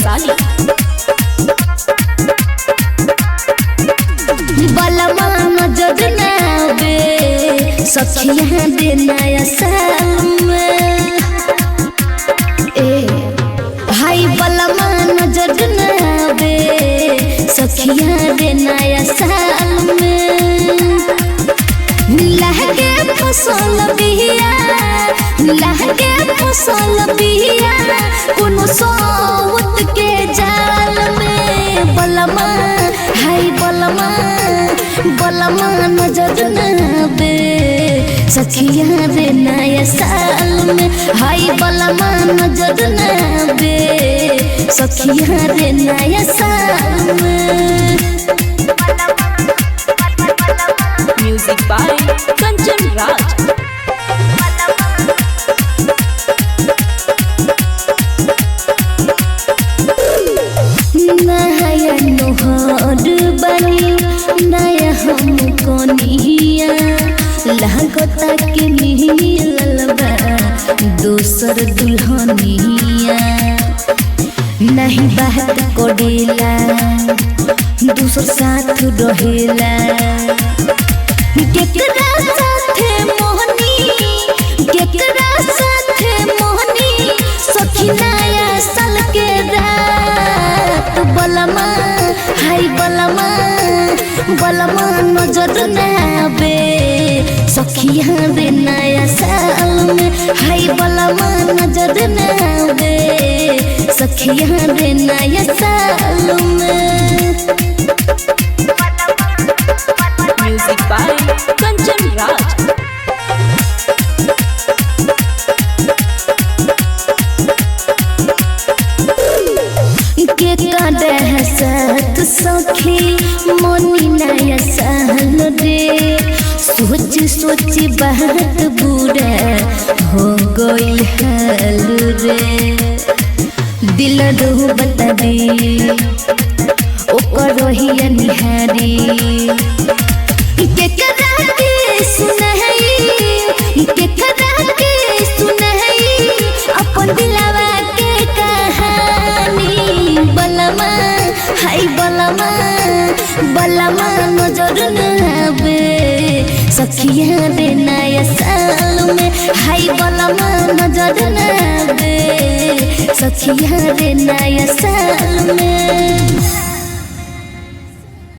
वैशाली। बलमा नजर ना बे सखिया दे नया साल में। भाई बलमा नजर ना बे सखिया दे नया साल में। लहके फसल बिया लहके फसल बिया कोनो सोवत के जाल में। बलमा हाय बलमा बलमा नजर ना बे सखिया रे नया साल में। हाय बलमा नजर ना बे सखिया रे नया साल में। Music by Kanchan Raj. नया नोहर बनी नया हम कोनिया लागता के मिलल बा दोसर दुल्हनिया। नहीं बात कोडेला दूसर साथ रहेला। केकरा साथे मोहनी केकरा साथे मोहनी सखी नया साल के रात। बलमा हाय बलमा बलमा नजर ना बे सखिया रे नया साल में। हाय बलमा नजर ना बे सखिया रे नया साल में। Music by Kanchan Raj. के कादे साथ सखी मोनी नया साल रे। सोच सोच बात बुरा हो गई हाल रे। दिल रो बता दे ओकर ही निहारी। केकरा के सुनहई केकरा के सुनहई अपन दिलवा के कहानी। बलमा हाय बलमा बलमा नजर ना बे सखिया रे नया साल में। हाय बलमा नजर ना बे सखिया रे नया साल में।